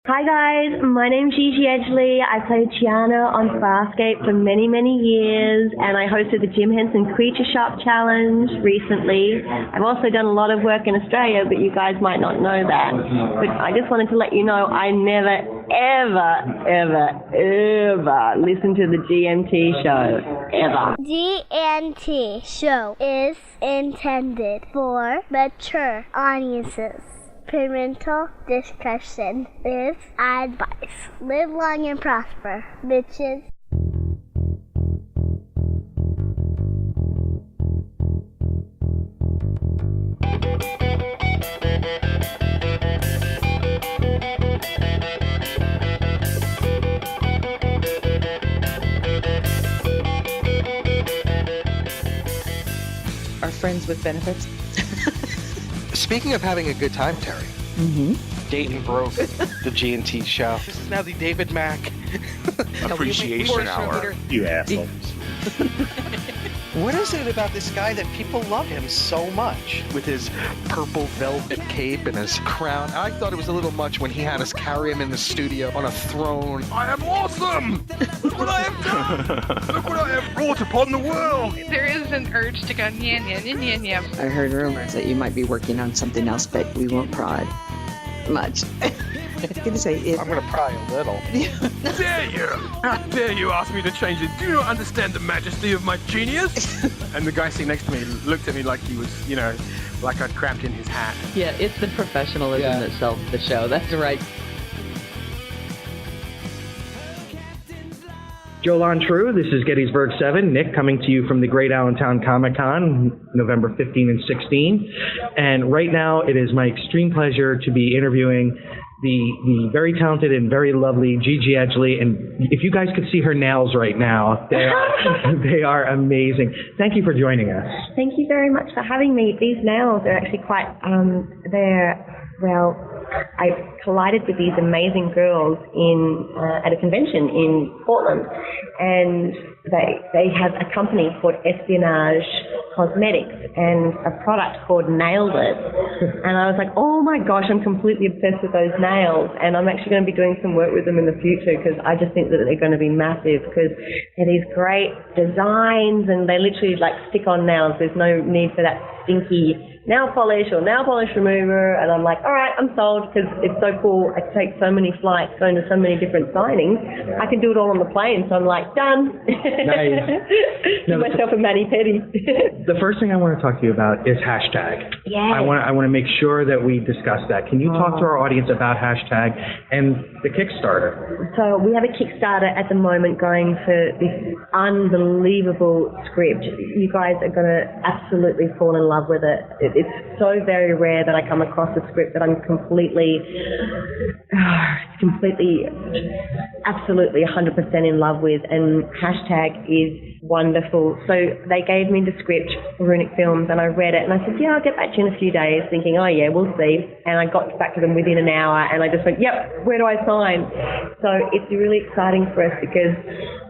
Hi guys, my name's Gigi Edgley. I played Tiana on Farscape for many, many years, and I hosted the Jim Henson Creature Shop Challenge recently. I've also done a lot of work in Australia, but you guys might not know that. But I just wanted to let you know I never, ever listen to the GMT show. Ever. GMT show is intended for mature audiences. Parental discussion is advice. Live long and prosper, bitches. Are friends with benefits? Speaking of having a good time, Terry. Dayton broke the G&T show. This is now the David Mack Appreciation Hour. You assholes. What is it about this guy that people love him so much? With his purple velvet cape and his crown. I thought it was a little much when he had us carry him in the studio on a throne. I am awesome! Look what I have done! Look what I have brought upon the world! There is an urge to go nya. I heard rumors that you might be working on something else, but we won't prod much. I was going to say, I'm going to pry a little. Dare you! How dare you ask me to change it? Do you not understand the majesty of my genius? And the guy sitting next to me looked at me like he was, like I'd crapped in his hat. Yeah, it's the professionalism that sells the show. That's right. Jolan True, this is Gettysburg 7. Nick coming to you from the Great Allentown ComicCon, November 15 and 16. And right now, it is my extreme pleasure to be interviewing the very talented and very lovely Gigi Edgley. And if you guys could see her nails right now, they are amazing. Thank you for joining us. Thank you very much for having me. These nails are actually quite, I collided with these amazing girls at a convention in Portland, and they have a company called Espionage Cosmetics and a product called Nailed It. And I was like, oh my gosh, I'm completely obsessed with those nails, and I'm actually going to be doing some work with them in the future because I just think that they're going to be massive because they're these great designs and they literally like stick on nails. There's no need for that stinky nail polish or nail polish remover, and I'm like, all right, I'm sold because it's so cool. I take so many flights, going to so many different signings. I can do it all on the plane, so I'm like, done. Nice. Do myself a mani-pedi. The first thing I want to talk to you about is hashtag. Yeah. I want to make sure that we discuss that. Can you talk to our audience about hashtag and the Kickstarter? So we have a Kickstarter at the moment going for this unbelievable script. You guys are going to absolutely fall in love with it. It's so very rare that I come across a script that I'm completely, absolutely 100% in love with, and hashtag is wonderful. So they gave me the script, Runic Films, and I read it, and I said, yeah, I'll get back to you in a few days, thinking, oh yeah, we'll see. And I got back to them within an hour, and I just went, yep, where do I sign? So it's really exciting for us because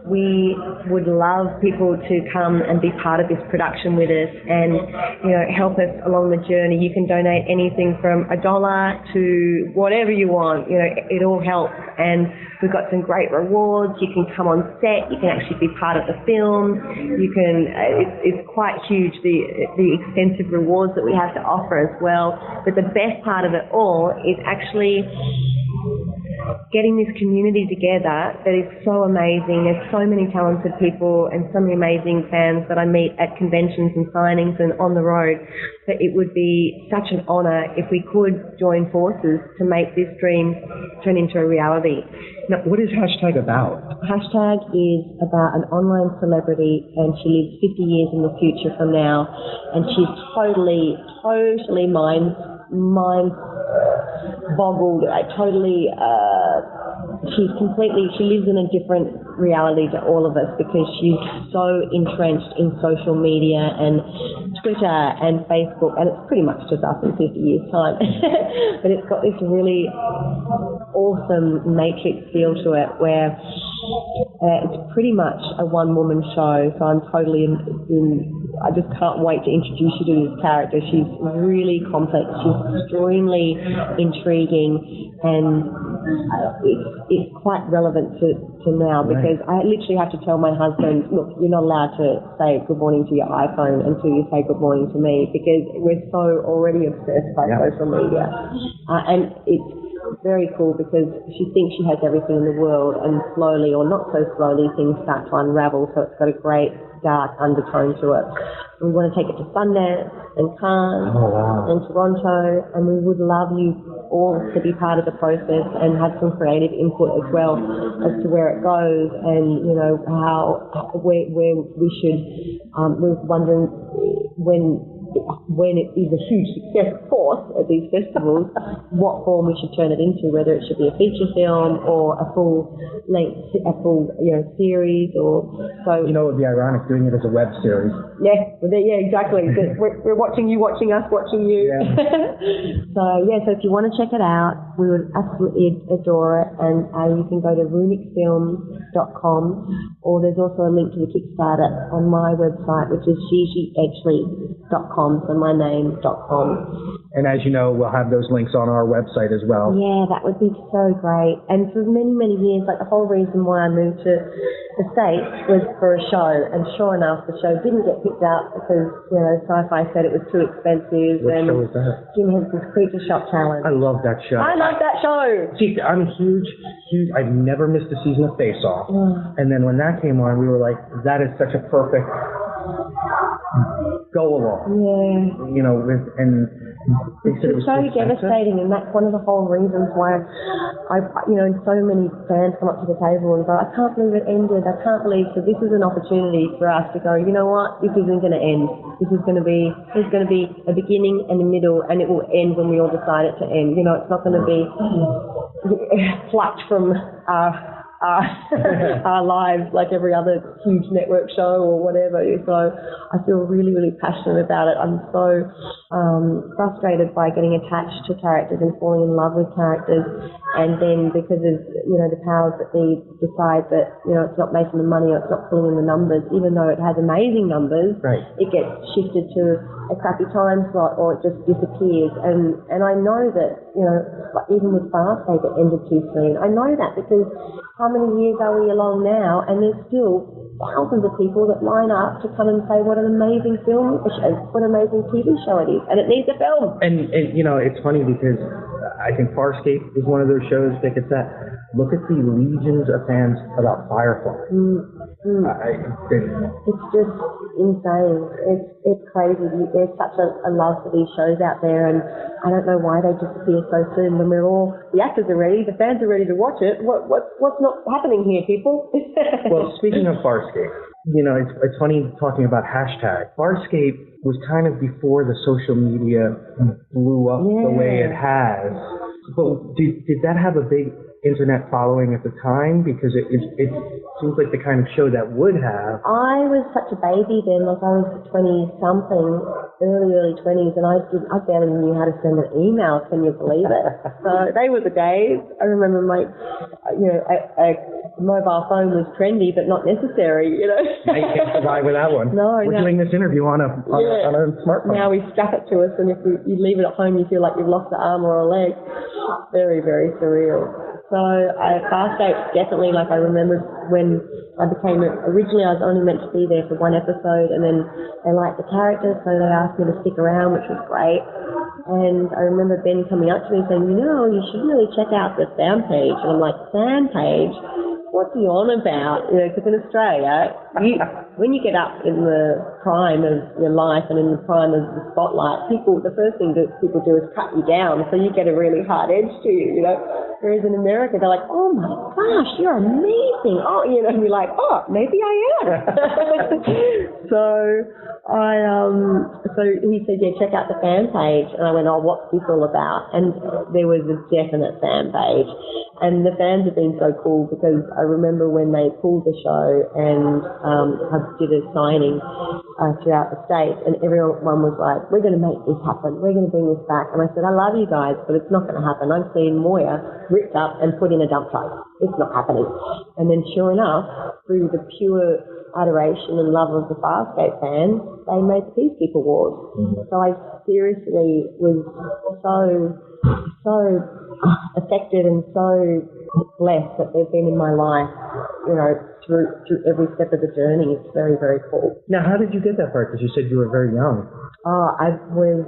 we would love people to come and be part of this production with us and, help us along the journey. You can donate anything from $1 to whatever you want. It all helps. And we've got some great rewards. You can come on set. You can actually be part of the film. You can, it's quite huge, the extensive rewards that we have to offer as well. But the best part of it all is actually getting this community together that is so amazing. There's so many talented people and so many amazing fans that I meet at conventions and signings and on the road, that it would be such an honour if we could join forces to make this dream turn into a reality. Now, what is hashtag about? Hashtag is about an online celebrity, and she lives 50 years in the future from now, and she's totally mind boggled. She lives in a different reality to all of us because she's so entrenched in social media and Twitter and Facebook, and it's pretty much just us in 50 years' time. But it's got this really awesome Matrix feel to it where it's pretty much a one-woman show, so I'm totally I just can't wait to introduce you to this character. She's really complex, she's extremely intriguing, and it's quite relevant to now, because I literally have to tell my husband, look, you're not allowed to say good morning to your iPhone until you say good morning to me, because we're so already obsessed by social media. And it's very cool because she thinks she has everything in the world, and slowly, or not so slowly, things start to unravel, so it's got a great dark undertone to it. We want to take it to Sundance and Cannes and Toronto, and we would love you all to be part of the process and have some creative input as well as to where it goes, and where we should. We're wondering when it is a huge success, of course, at these festivals, what form we should turn it into, whether it should be a feature film or a full series, or so. It would be ironic doing it as a web series. Yeah, exactly. We're watching you, watching us, watching you. Yeah. So if you want to check it out, we would absolutely adore it, and you can go to runicfilms.com, or there's also a link to the Kickstarter on my website, which is gigiedgley.com. So my name.com. And as you know, we'll have those links on our website as well. Yeah, that would be so great. And for many, many years, the whole reason why I moved to the States was for a show. And sure enough, the show didn't get picked up because, Sci-Fi said it was too expensive. What show was that? Jim Henson's Creature Shop Challenge. I love that show. I love that show. See, I'm huge. I've never missed a season of Face Off. And then when that came on, we were like, that is such a perfect go along. Yeah. And they said it was so devastating, and that's one of the whole reasons why and so many fans come up to the table and go, I can't believe it ended. I can't believe. So this is an opportunity for us to go, you know what? This isn't going to end. There's going to be a beginning and a middle, and it will end when we all decide it to end. It's not going to be plucked from our lives like every other huge network show or whatever. So I feel really, really passionate about it. I'm so frustrated by getting attached to characters and falling in love with characters, and then because of the powers that be decide that it's not making the money or it's not pulling in the numbers, even though it has amazing numbers, it gets shifted to a crappy time slot, or it just disappears. And I know that even with Farscape it ended too soon. I know that because how many years are we along now, and there's still thousands of people that line up to come and say what an amazing film, what an amazing TV show it is, and it needs a film. And it's funny because I think Farscape is one of those shows that gets that. Look at the legions of fans about Firefly. It's just insane. It's crazy. There's such a love for these shows out there, and I don't know why they disappear so soon when the actors are ready, the fans are ready to watch it. What's not happening here, people? Well, speaking of Farscape, it's funny talking about hashtag. Farscape was kind of before the social media blew up the way it has. But did that have a big internet following at the time? Because it seems like the kind of show that would have. I was such a baby then, I was 20-something, early 20s, and I barely knew how to send an email, can you believe it? So they were the days. I remember a mobile phone was trendy but not necessary, Now you can't survive without one. No, We're doing this interview on a smartphone. Now we strap it to us, and if you leave it at home, you feel like you've lost an arm or a leg. Very, very surreal. So Farscape definitely, I remember when I became originally I was only meant to be there for one episode, and then they liked the character, so they asked me to stick around, which was great. And I remember Ben coming up to me saying, you should really check out the fan page. And I'm like, fan page? What's he on about? Because in Australia, when you get up in the prime of your life and in the prime of the spotlight, the first thing that people do is cut you down, so you get a really hard edge to you, Whereas in America, they're like, oh my gosh, you're amazing. Oh, and you're like, oh, maybe I am. So he said, check out the fan page. And I went, oh, what's this all about? And there was a definite fan page. And the fans have been so cool, because I remember when they pulled the show and I did a signing throughout the state, and everyone was like, we're going to make this happen. We're going to bring this back. And I said, I love you guys, but it's not going to happen. I've seen Moya ripped up and put in a dump truck. It's not happening. And then sure enough, through the pure adoration and love of the Farscape fans, they made the Peacekeeper Wars. So I seriously was so affected and so blessed that they've been in my life, you know, through every step of the journey. It's very, very cool. Now, how did you get that part? Because you said you were very young. Oh, I was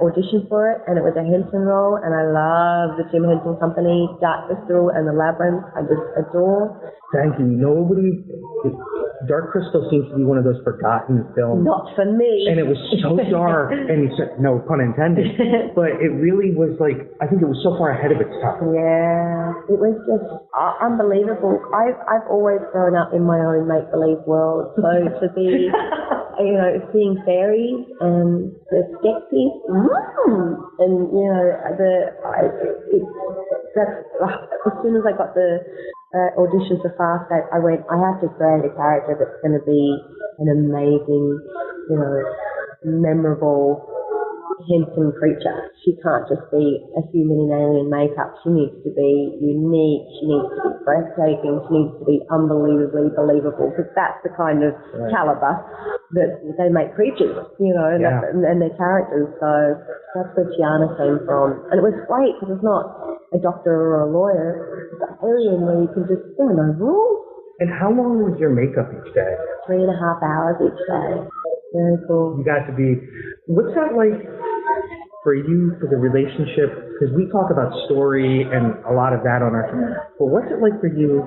auditioned for it, and it was a Henson role, and I love the Jim Henson Company, Dark Crystal and The Labyrinth. I just adore. Thank you. Dark Crystal seems to be one of those forgotten films. Not for me. And it was so dark, and no pun intended, but it really was like, I think it was so far ahead of its time. Yeah, it was just unbelievable. I've always grown up in my own make-believe world, so to be, you know, seeing fairies and the skeksis, and, you know, as soon as I got the audition for Farscape, I went, I have to create a character that's going to be an amazing, you know, memorable Henson creature. She can't just be a human in alien makeup. She needs to be unique. She needs to be breathtaking. She needs to be unbelievably believable, because that's the kind of caliber that they make creatures, you know, and their characters. So that's where Tiana came from. And it was great because it's not a doctor or a lawyer. It's an alien where you can just, there are no rules. And how long was your makeup each day? 3.5 hours each day. Very cool. You got to be, what's that like for you, for the relationship? Because we talk about story and a lot of that on our show. But what's it like for you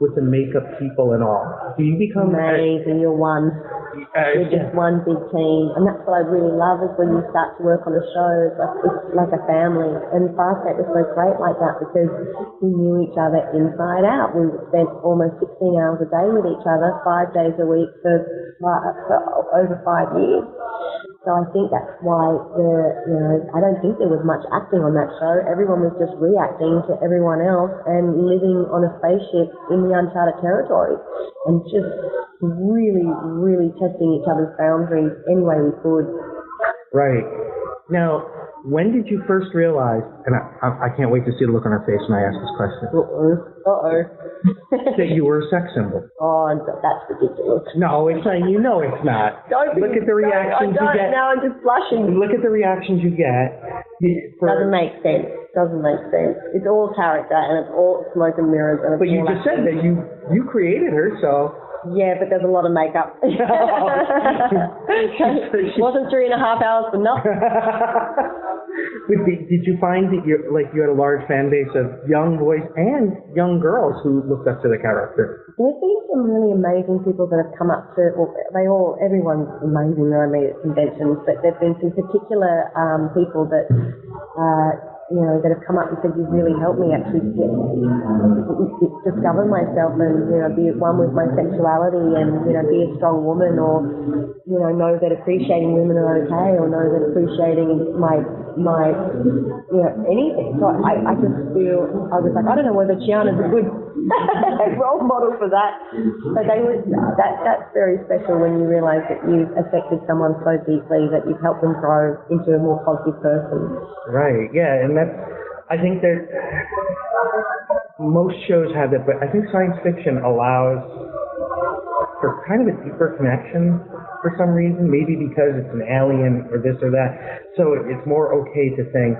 with the makeup people and all? Do you become amazing? You're one. You're just one big team, and that's what I really love is when you start to work on a show. It's like a family, and Farscape was so great like that because we knew each other inside out. We spent almost 16 hours a day with each other, 5 days a week for over 5 years. So I think that's why I don't think there was much acting on that show. Everyone was just reacting to everyone else and living on a spaceship in the uncharted territory and just really, really testing each other's boundaries any way we could. Right. Now, when did you first realize, and I can't wait to see the look on her face when I ask this question. That you were a sex symbol. Oh, that's ridiculous. No, it's not. You know it's not. Look at the reactions you get. Now I'm just blushing. Look at the reactions you get. Doesn't make sense. Doesn't make sense. It's all character, and it's all smoke and mirrors. And but you just said that you created her, so. Yeah, but there's a lot of makeup. Wasn't 3.5 hours for nothing. But did you find that you had a large fan base of young boys and young girls who looked up to the character? There's been some really amazing people that have come up to, everyone's amazing that I meet at conventions, but there've been some particular people that, that have come up and said, you've really helped me actually discover myself and, be at one with my sexuality and, be a strong woman or, know that appreciating women are okay or know that appreciating my anything. So I just feel, I was like, I don't know whether Tiana's a good role model for that. But that's very special when you realise that you've affected someone so deeply that you've helped them grow into a more positive person. Right, yeah, and I think that most shows have that, but I think science fiction allows for kind of a deeper connection for some reason, maybe because it's an alien or this or that, so it's more okay to think.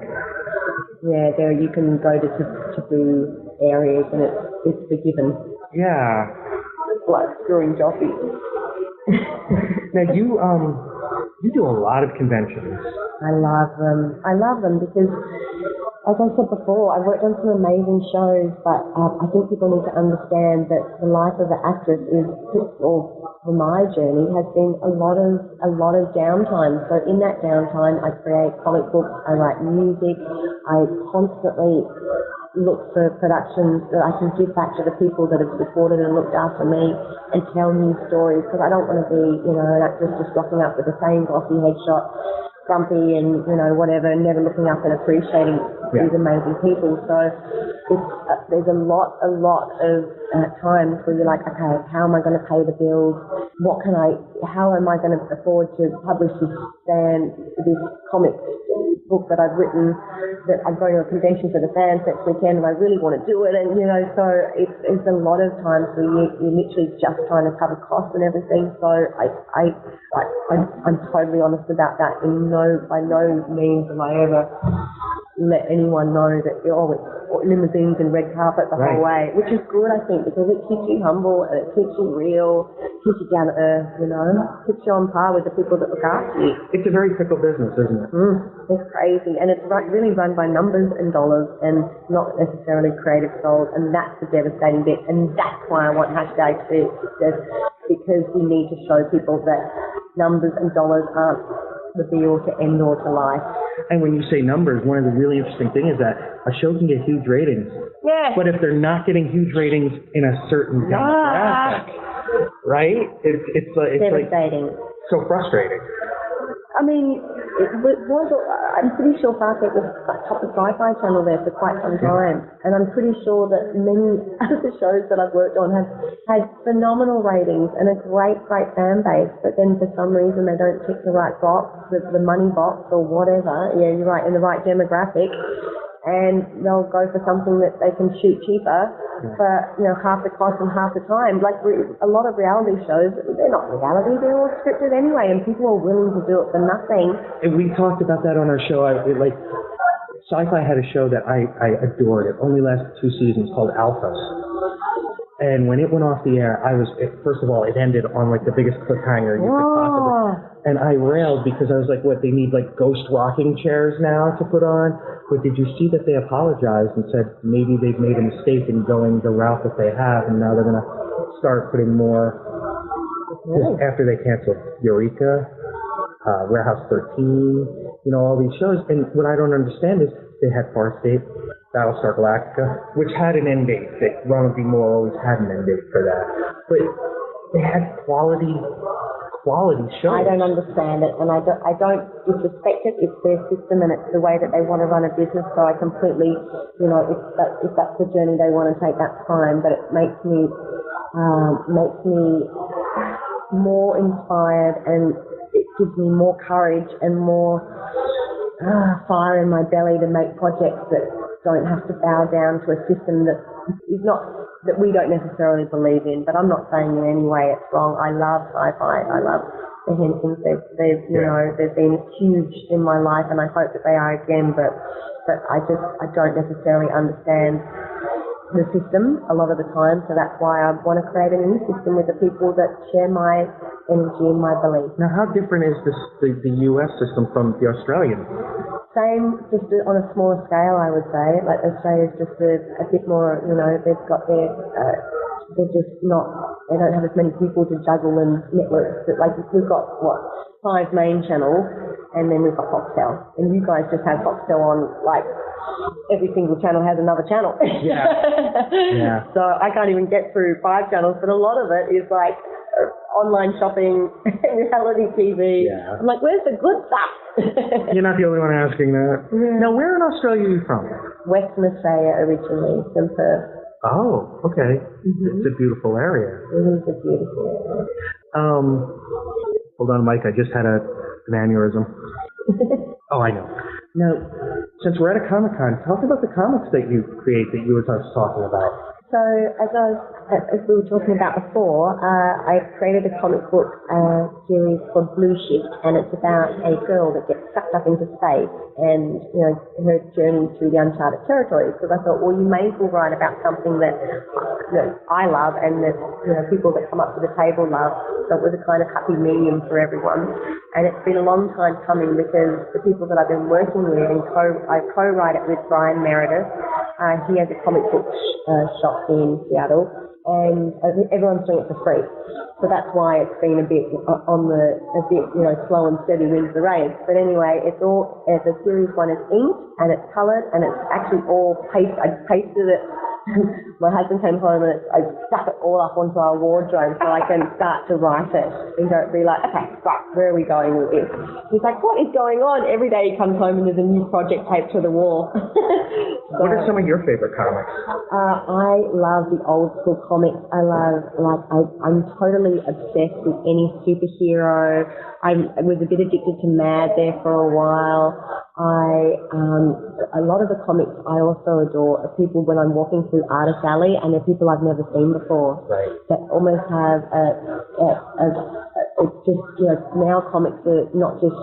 Yeah, there you can go to taboo areas and it's forgiven. Yeah. It's like screwing jockeys. Now you do a lot of conventions. I love them because, as I said before, I've worked on some amazing shows, but I think people need to understand that the life of the actress for my journey has been a lot of downtime. So in that downtime, I create comic books, I write music, I constantly look for productions that I can give back to the people that have supported and looked after me and tell new stories, because I don't want to be, an actress just rocking up with the same glossy headshot, grumpy and, whatever, never looking up and appreciating these amazing people. So there's a lot of times where you're like, okay, how am I going to pay the bills? How am I going to afford to publish this comic book that I've written, that I'm going to a convention for the fans next weekend and I really want to do it, and so it's a lot of times where you're literally just trying to cover costs and everything. So I'm totally honest about that. By no means am I ever let anyone know that, oh, it's limousines and red carpet the whole way, which is good, I think, because it keeps you humble and it keeps you real, keeps you down to earth, keeps you on par with the people that look after you. It's a very fickle business, isn't it? It's crazy, and it's really run by numbers and dollars and not necessarily creative souls, and that's the devastating bit, and that's why I want hashtag to success, because we need to show people that numbers and dollars aren't the be-all to end-all to life. And when you say numbers, one of the really interesting things is that a show can get huge ratings. Yeah. But if they're not getting huge ratings in a certain demographic, right? It's devastating. Like so frustrating. I mean, I'm pretty sure Farsight was top of Sci-Fi Channel there for quite some time, and I'm pretty sure that many other shows that I've worked on have had phenomenal ratings and a great fan base, but then for some reason they don't tick the right box, the money box or whatever, yeah, you're right, in the right demographic, and they'll go for something that they can shoot cheaper for half the cost and half the time. Like a lot of reality shows, they're not reality, they're all scripted anyway, and people are willing to do it for nothing. And we talked about that on our show. Sci-Fi had a show that I adored. It only lasted 2 seasons, called Alphas. And when it went off the air, first of all, it ended on like the biggest cliffhanger you could possibly. And I railed because I was like, what, they need like ghost rocking chairs now to put on? But did you see that they apologized and said maybe they've made a mistake in going the route that they have, and now they're going to start putting more, after they canceled Eureka, Warehouse 13, all these shows. And what I don't understand is they had Farscape, Battlestar Galactica, which had an end date. That Ronald D. Moore always had an end date for that. But they had quality shows. I don't understand it, and I don't disrespect it. It's their system, and it's the way that they want to run a business. So I completely, if that's the journey they want to take, that's fine. But it makes me more inspired, and it gives me more courage and more fire in my belly to make projects that don't have to bow down to a system that is not, that we don't necessarily believe in. But I'm not saying in any way it's wrong. I love Sci-Fi. I love the Hensons. They've been huge in my life, and I hope that they are again. But I don't necessarily understand the system a lot of the time, so that's why I want to create a new system with the people that share my energy and my belief. Now, how different is the US system from the Australian? Same, just on a smaller scale, I would say. Like Australia's just a bit more, they've got their, they're just not, they don't have as many people to juggle and networks. Like we've got, 5 main channels, and then we've got Foxtel. And you guys just have Foxtel on, like, every single channel has another channel. Yeah. So I can't even get through 5 channels, but a lot of it is like online shopping, reality TV. Yeah. I'm like, where's the good stuff? You're not the only one asking that. Yeah. Now, where in Australia are you from? Western Australia originally, from Perth. Oh, okay. Mm-hmm. It's a beautiful area. It is a beautiful area. Hold on, Mike. I just had an aneurysm. Oh, I know. Now, since we're at a ComicCon, talk about the comics that you create that you were just talking about. So, as we were talking about before, I created a comic book series called Blue Shift, and it's about a girl that gets sucked up into space and, her journey through the uncharted territories. Because I thought, well, you may as well write about something that I love and that, people that come up to the table love. So it was a kind of happy medium for everyone. And it's been a long time coming because the people that I've been working with, and I co-write it with Brian Meredith. He has a comic book shop in Seattle, and everyone's doing it for free. So that's why it's been a bit slow and steady wins the race. But anyway, the series 1 is inked, and it's coloured, and it's actually all pasted. I pasted it. My husband came home and I stuck it all up onto our wardrobe so I can start to write it and don't be like, okay, right, where are we going with this? He's like, what is going on? Every day he comes home and there's a new project taped to the wall. So, what are some of your favorite comics? I love the old school comics. I'm totally obsessed with any superhero. I was a bit addicted to Mad there for a while. A lot of the comics I also adore are people when I'm walking through Artist Alley, and they're people I've never seen before. Right. That almost have it's just, now comics are not just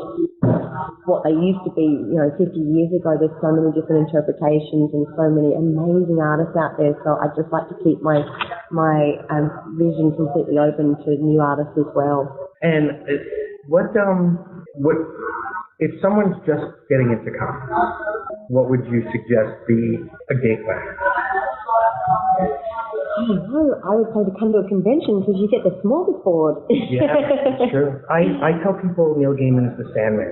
what they used to be, 50 years ago. There's so many different interpretations and so many amazing artists out there. So I'd just like to keep my vision completely open to new artists as well. And what if someone's just getting into comics, what would you suggest be a gateway? I don't know. I would say to come to a convention because you get the smorgasbord. Yeah, that's true. I tell people Neil Gaiman's The Sandman.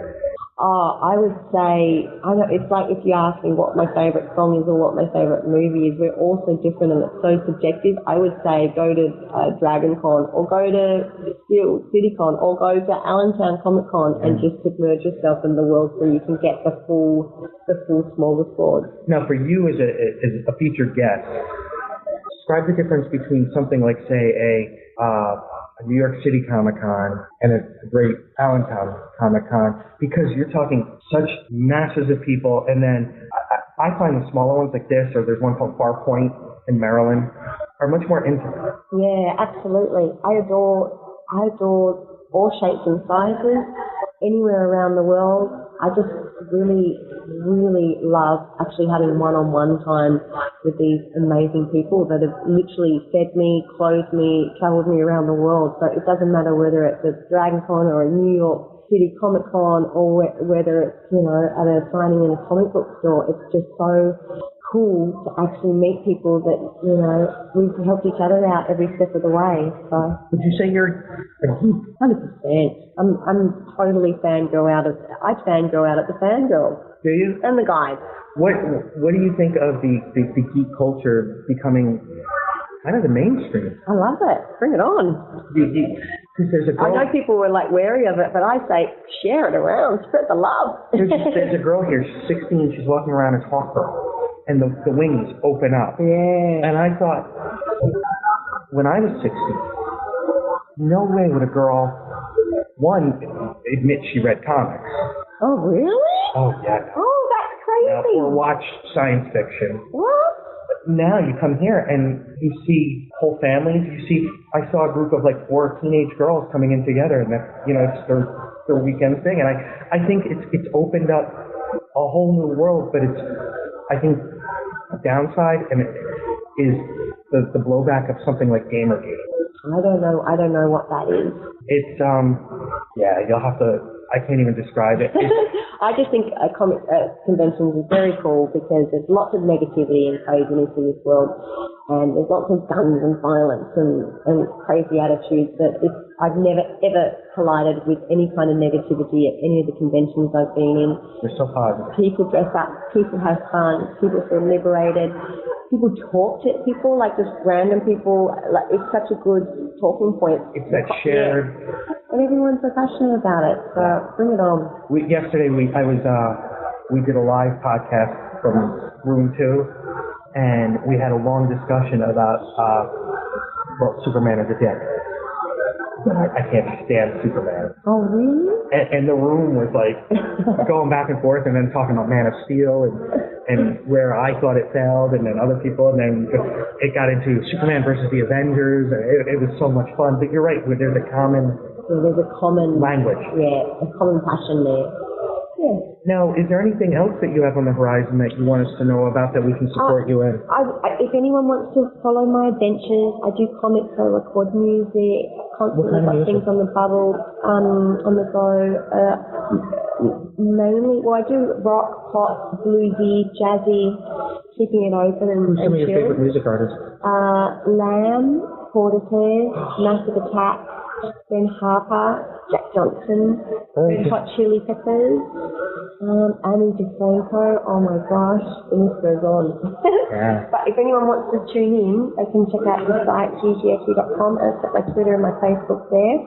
Oh, I would say, it's like if you ask me what my favourite song is or what my favourite movie is, we're all so different and it's so subjective. I would say go to DragonCon or go to CityCon or go to Allentown ComicCon and just submerge yourself in the world so you can get the full smorgasbord. Now, for you as a featured guest, describe the difference between something like, say, a New York City Comic-Con and a great Allentown Comic-Con, because you're talking such masses of people, and then I find the smaller ones like this, or there's one called Far Point in Maryland, are much more intimate. Yeah, absolutely. I adore all shapes and sizes, anywhere around the world. I just really, really love actually having one-on-one time with these amazing people that have literally fed me, clothed me, travelled me around the world. So it doesn't matter whether it's a DragonCon or a New York City Comic-Con or whether it's, at a signing in a comic book store. It's just so cool to actually meet people that, we've helped each other out every step of the way. So would you say you're a geek? 100%. I'm totally fangirl out at the fangirls. Do you? And the guys. What do you think of the geek culture becoming kind of the mainstream? I love it. Bring it on. Because there's a girl, I know people were wary of it, but I say share it around, spread the love. there's a girl here, she's 16, she's walking around in Hawker, and the wings open up. Yeah. And I thought, when I was 16, no way would a girl, one, admit she read comics. Oh, really? Oh, yeah. Oh, that's crazy. Or watch science fiction. What? Now you come here and you see whole families. I saw a group of 4 teenage girls coming in together, and it's their weekend thing. And I think it's opened up a whole new world, but I think a downside is the blowback of something like Gamergate. I don't know what that is. It's you'll have to. I can't even describe it. I just think comic conventions is very cool because there's lots of negativity and craziness in this world, and there's lots of guns and violence and crazy attitudes that I've never ever collided with any kind of negativity at any of the conventions I've been in. They're so positive. People dress up, people have fun, people feel liberated, people talk to people, just random people. It's such a good talking point. It's that shared. Yeah. And everyone's so passionate about it, so bring it on. Yesterday we did a live podcast from Room 2, and we had a long discussion about Superman is a dick. I can't stand Superman. Oh, really? And the room was going back and forth, and then talking about Man of Steel and where I thought it failed, and then other people, and then it got into Superman versus the Avengers. It was so much fun. But you're right, there's a common language. Yeah, a common passion there. Yeah. Now, is there anything else that you have on the horizon that you want us to know about that we can support you in? If anyone wants to follow my adventures, I do comics, I record music, constantly got things on the bubble, on the go. Mainly, I do rock, pop, bluesy, jazzy, keeping it open and Who's some of your chill. favorite music artists? Lamb, Portishead, Massive Attack, Ben Harper, Jack Johnson, Red Hot Chili Peppers, Annie DeFranco. Oh my gosh, the list goes on. Yeah. But if anyone wants to tune in, they can check out the site gigiedgley.com. I've got my Twitter and my Facebook there,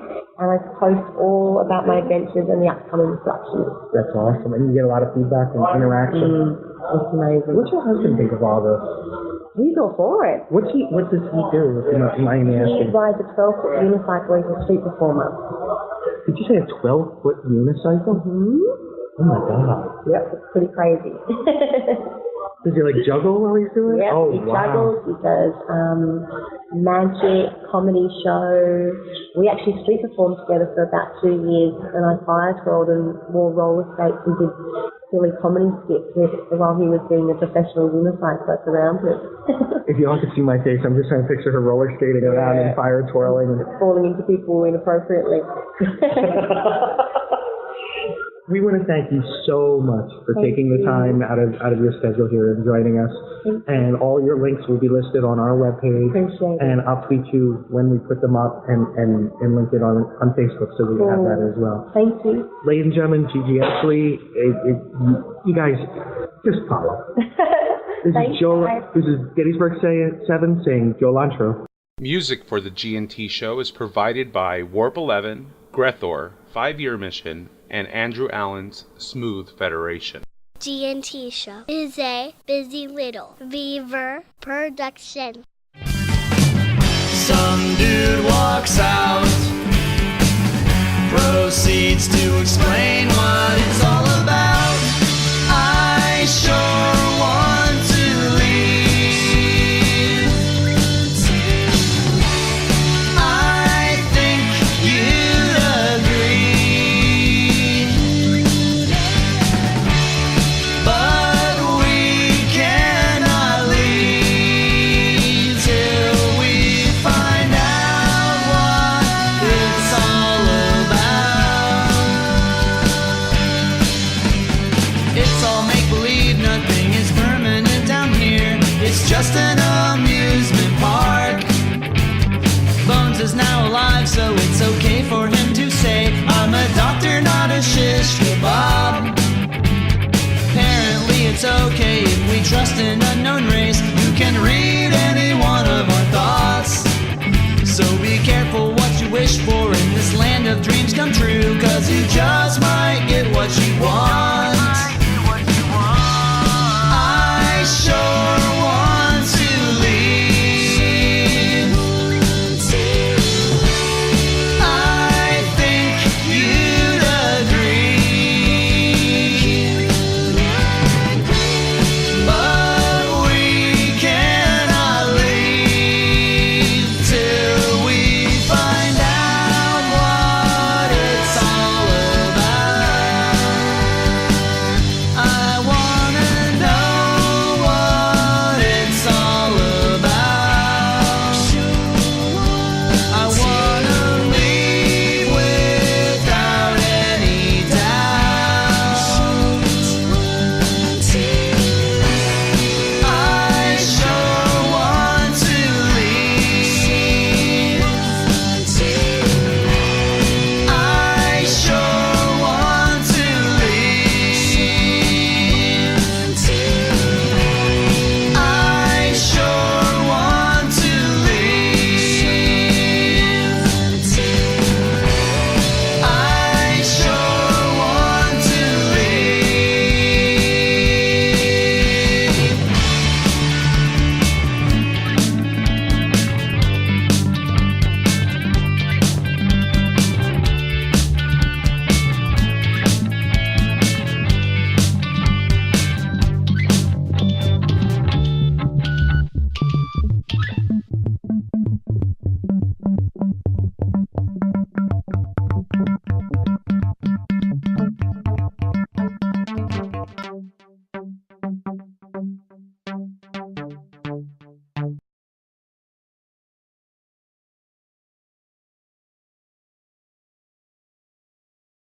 and I post all about my adventures and the upcoming productions. That's awesome. And you get a lot of feedback and interaction. It's amazing. What's your husband think of all this? He's all for it. What does he do? He rides a 12-foot unicycle. He's a street performer. Did you say a 12-foot unicycle? Mm-hmm. Oh my God. Yep, it's pretty crazy. Does he like juggle while he's doing it? Yeah, Oh, he wow. juggles, he does magic, comedy show. We actually street performed together for about 2 years, and I fire twirled and wore roller skates and did silly comedy skits while he was being a professional unicyclist around him. If y'all could see my face, I'm just trying to picture her roller skating around and fire twirling. Falling into people inappropriately. We want to thank you so much for taking the time out of your schedule here and joining us. And all your links will be listed on our webpage. Appreciate it. And I'll tweet you when we put them up and link it on Facebook so we can have that as well. Thank you. Ladies and gentlemen, Gigi Edgley, you guys just follow. This is Gettysburg 7 saying Jolantro. Music for the G&T show is provided by Warp 11, Grethor, 5-Year Mission, and Andrew Allen's Smooth Federation. G&T Show is a Busy Little Beaver production. Some dude walks out, proceeds to explain what it's all about. I sure want to leave. I think you'd agree, but we cannot leave till we find out what it's all about. It's all make-believe, nothing is permanent down here. It's just an amusement park. Bones is now alive, so it's okay for him to say, I'm a doctor, not a shish kebab. Apparently it's okay if we trust an unknown race who can read any one of our thoughts. So be careful what you wish for in this land of dreams come true, 'cause you just might get what you